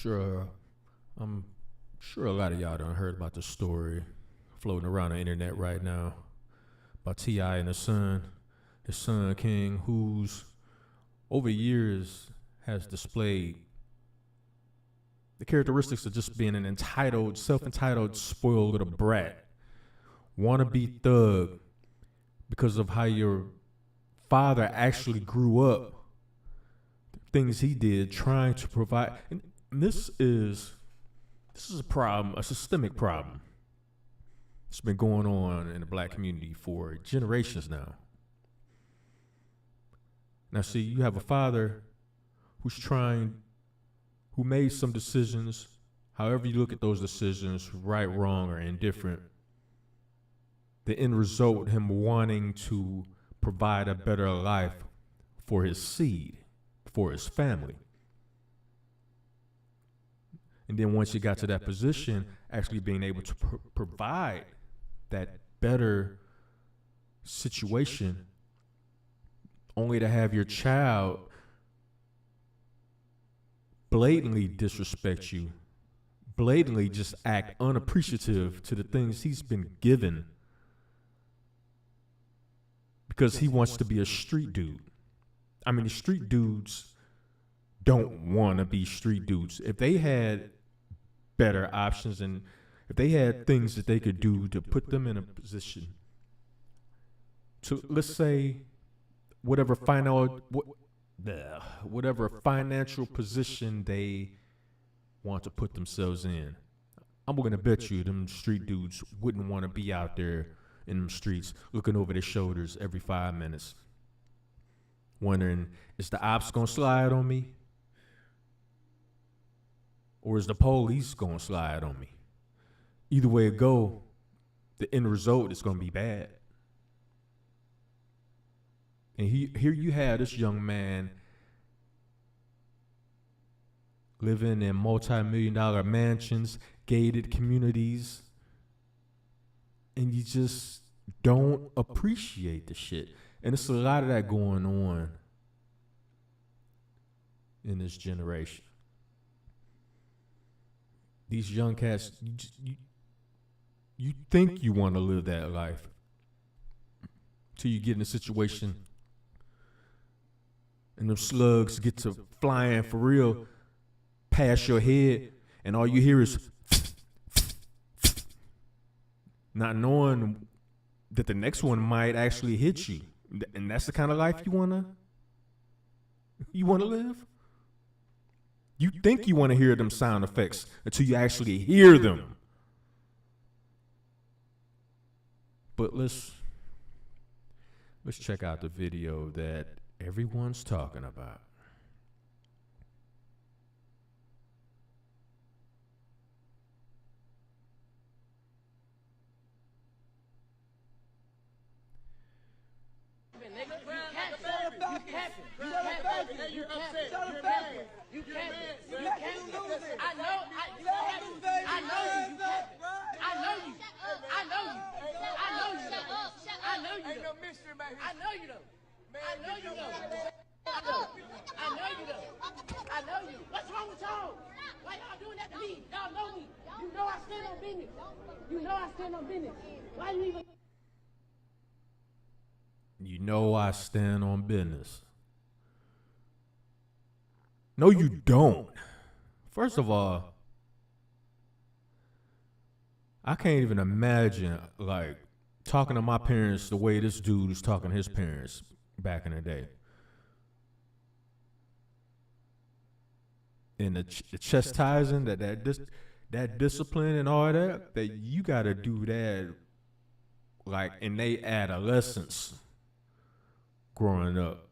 Sure, I'm sure a lot of y'all done heard about the story floating around the internet right now about T.I. and his son King, who's over years has displayed the characteristics of just being an entitled, self-entitled, spoiled little brat, wannabe thug, because of how your father actually grew up, things he did, trying to provide. And this is a problem, a systemic problem. It's been going on in the black community for generations now. Now, see, you have a father who made some decisions, however you look at those decisions, right, wrong, or indifferent. The end result, him wanting to provide a better life for his seed, for his family. And then once you got to that position, actually being able to provide that better situation, only to have your child blatantly disrespect you, blatantly just act unappreciative to the things he's been given because he wants to be a street dude. I mean, the street dudes don't want to be street dudes. If they had better options and if they had things that they could do to put them in a position to, let's say, whatever financial position they want to put themselves in, I'm going to bet you them street dudes wouldn't want to be out there in them streets looking over their shoulders every 5 minutes, wondering, is the ops going to slide on me? Or is the police going to slide on me? Either way it go, the end result is going to be bad. And here you have this young man living in multi-million-dollar mansions, gated communities, and you just don't appreciate the shit. And it's a lot of that going on in this generation. These young cats, you think you want to live that life till you get in a situation and them slugs get to flying for real past your head, and all you hear is not knowing that the next one might actually hit you. And that's the kind of life you wanna live? You think you want to hear them sound effects until you actually hear them. But let's check out the video that everyone's talking about. What's wrong with y'all? Why y'all doing that to me? Y'all know me. You know I stand on business. You know I stand on business. Why you even... You know I stand on business. No, you don't. First of all, I can't even imagine, like, talking to my parents the way this dude was talking to his parents back in the day. And the chastising, that discipline and all that you got to do that, like, in their adolescence growing up.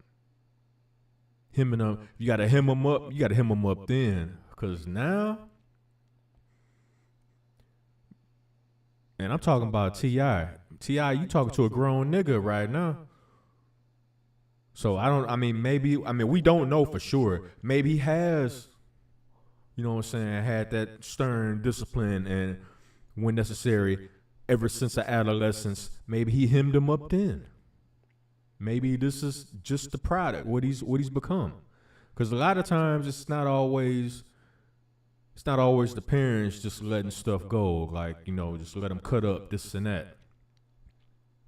Hemming them, you got to hem them up. You got to hem them up then. Because now, and I'm talking about T.I. T.I., you talking to a grown nigga right now. So we don't know for sure. Maybe he has, you know what I'm saying, had that stern discipline and when necessary, ever since the adolescence, maybe he hemmed him up then. Maybe this is just the product, what he's become. Because a lot of times it's not always it's not always the parents just letting stuff go, like, just let them cut up this and that.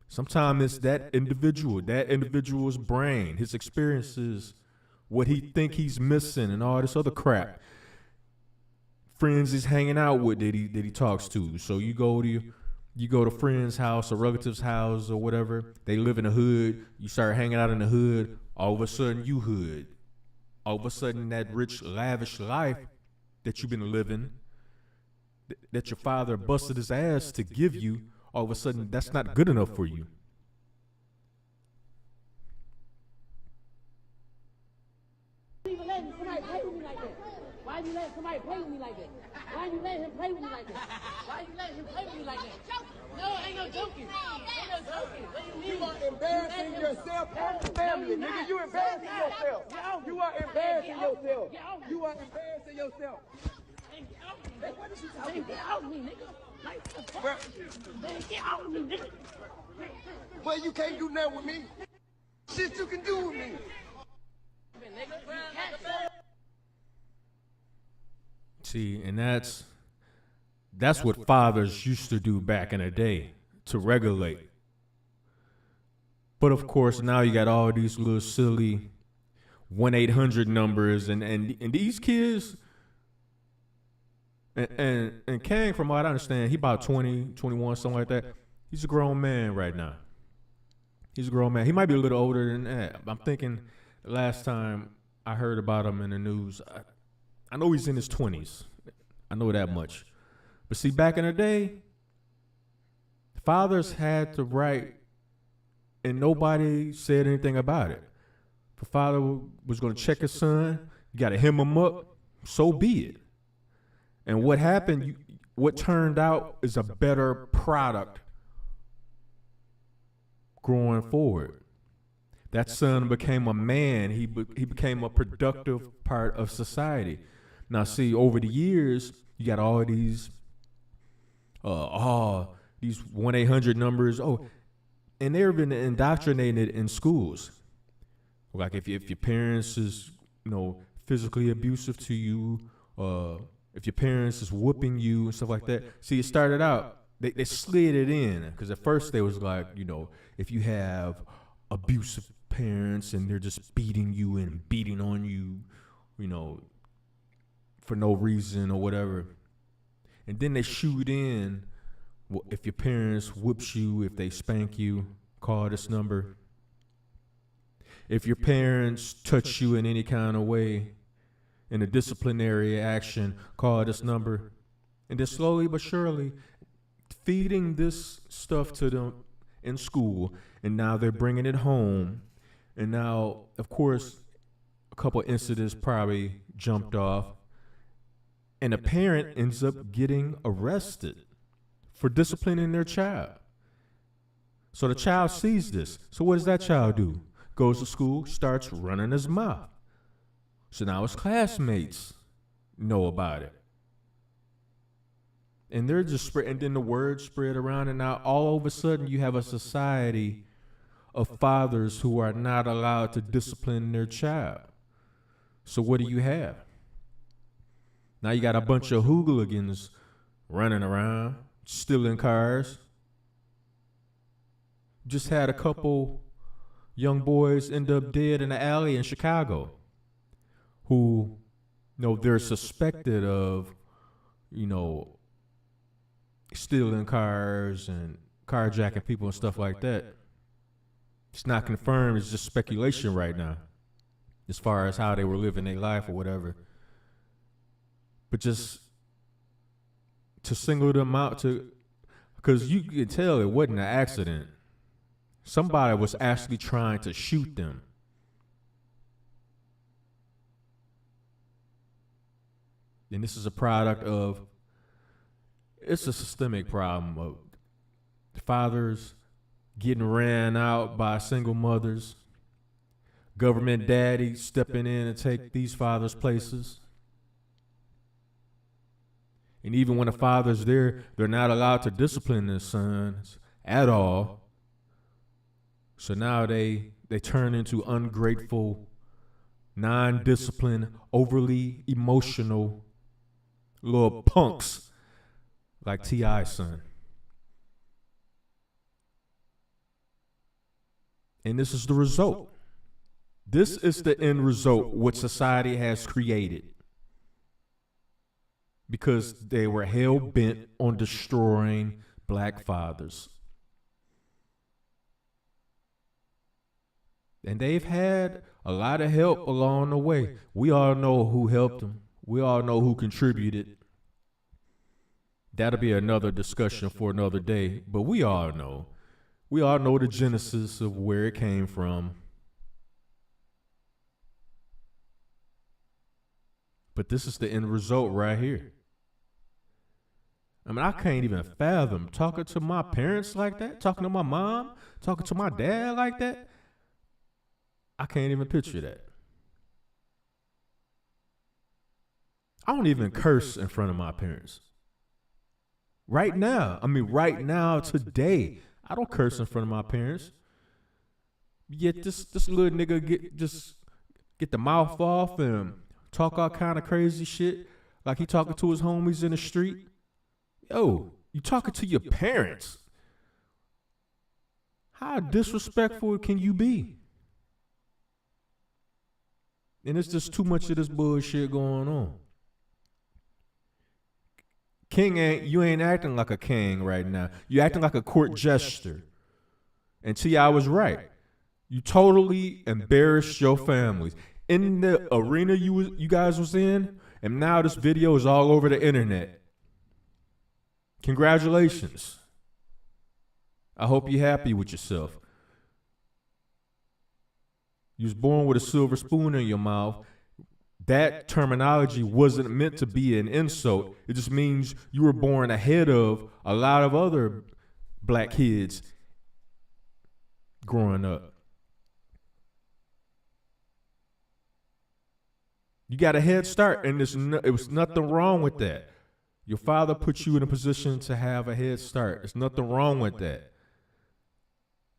Sometimes it's that individual's brain, his experiences, what he think he's missing, and all this other crap. Friends he's hanging out with that he talks to. So you go to friend's house or relative's house or whatever. They live in the hood. You start hanging out in the hood. All of a sudden you hood. All of a sudden that rich, lavish life that you've been living, that your father busted his ass to give you, all of a sudden that's not good enough for you. Why you letting somebody play with me like that? Why you letting him play with me like that? Why you letting him play with me like that? No, ain't no joking. Ain't no joking. What do you mean? You are embarrassing yourself and the family. Nigga, you embarrassing yourself. You are embarrassing yourself. You are embarrassing yourself. Hey, what is you talking about? Get out of me, nigga. Like, man, get out of me, nigga. Well, you can't do nothing with me. Shit you can do with me. See, and that's what fathers used to do back in the day, to regulate. But of course, now you got all these little silly 1-800 numbers, and these kids, and Kang, from what I understand, he about 20, 21, something like that. He's a grown man right now. He's a grown man. He might be a little older than that. I'm thinking the last time I heard about him in the news, I know he's in his 20s. I know that much. But see, back in the day, fathers had the right, and nobody said anything about it. If a father was going to check his son, you got to hem him up, so be it. And what happened, what turned out is a better product growing forward. That son became a man. He became a productive part of society. Now, see, over the years, you got all these 1-800 numbers. And they've been indoctrinated in schools. Like if your parents is, physically abusive to you, if your parents is whooping you and stuff like that. See, it started out, they slid it in, because at first they was like, if you have abusive parents and they're just beating you and beating on you, for no reason or whatever. And then they shoot in, if your parents whoops you, if they spank you, call this number. If your parents touch you in any kind of way, in a disciplinary action, call this number. And then slowly but surely, feeding this stuff to them in school, and now they're bringing it home. And now, of course, a couple incidents probably jumped off, and a parent ends up getting arrested for disciplining their child. So the child sees this. So what does that child do? Goes to school, starts running his mouth. So now his classmates know about it. And they're just spread, and then the word spread around, and now all of a sudden you have a society of fathers who are not allowed to discipline their child. So what do you have? Now you got a bunch of hooligans running around, stealing cars. Just had a couple young boys end up dead in the alley in Chicago who, they're suspected of, stealing cars and carjacking people and stuff like that. It's not confirmed. It's just speculation right now as far as how they were living their life or whatever. But just to single them out, because you can tell it wasn't an accident. Somebody was actually trying to shoot them. And this is a product of, it's a systemic problem of fathers getting ran out by single mothers, government daddy stepping in and take these fathers' places. And even when the father's there, they're not allowed to discipline their sons at all. So now they turn into ungrateful, non-disciplined, overly emotional Little punks like T.I.'s son. And this is the result. This is the end result what society has created. Because they were hell-bent on destroying black fathers. And they've had a lot of help along the way. We all know who helped them. We all know who contributed. That'll be another discussion for another day. But we all know. We all know the genesis of where it came from. But this is the end result right here. I mean, I can't even fathom talking to my parents like that, talking to my mom, talking to my dad like that. I can't even picture that. I don't even curse in front of my parents. Right now, today, I don't curse in front of my parents. Yet this little nigga get the mouth off and talk all kind of crazy shit like he talking to his homies in the street. Yo, you talking to your parents. How disrespectful can you be? And it's just too much of this bullshit going on. You ain't acting like a king right now. You acting like a court jester. And T.I. was right. You totally embarrassed your families in the arena you guys was in, and now this video is all over the internet. Congratulations. I hope you're happy with yourself. You was born with a silver spoon in your mouth. That terminology wasn't meant to be an insult. It just means you were born ahead of a lot of other black kids growing up. You got a head start, and it was nothing wrong with that. Your father put you in a position to have a head start. There's nothing wrong with that.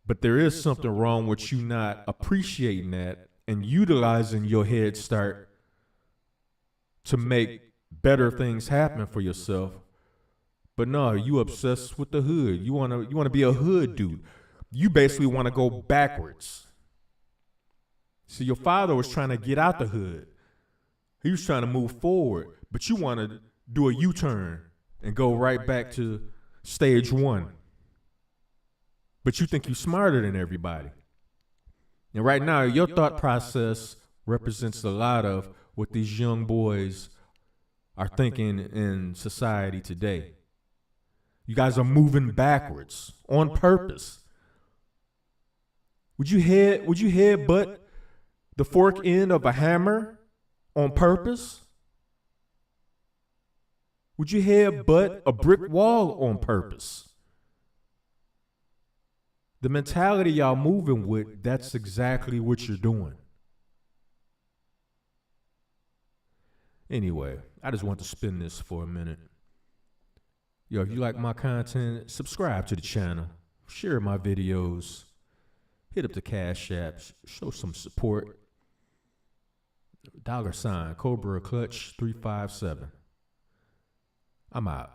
But there is something wrong with you not appreciating that and utilizing your head start to make better things happen for yourself. But no, you obsessed with the hood. You wanna be a hood dude. You basically want to go backwards. See, your father was trying to get out the hood. He was trying to move forward, but you want to do a U-turn and go right back to stage one. But you think you're smarter than everybody. And right now, your thought process represents a lot of what these young boys are thinking in society today. You guys are moving backwards on purpose. Would you headbutt the fork end of a hammer on purpose? Would you headbutt a brick wall on purpose? The mentality y'all moving with, that's exactly what you're doing. Anyway, I just want to spin this for a minute. Yo, if you like my content, subscribe to the channel. Share my videos. Hit up the Cash App. Show some support. $, Cobra Clutch 357. I'm out.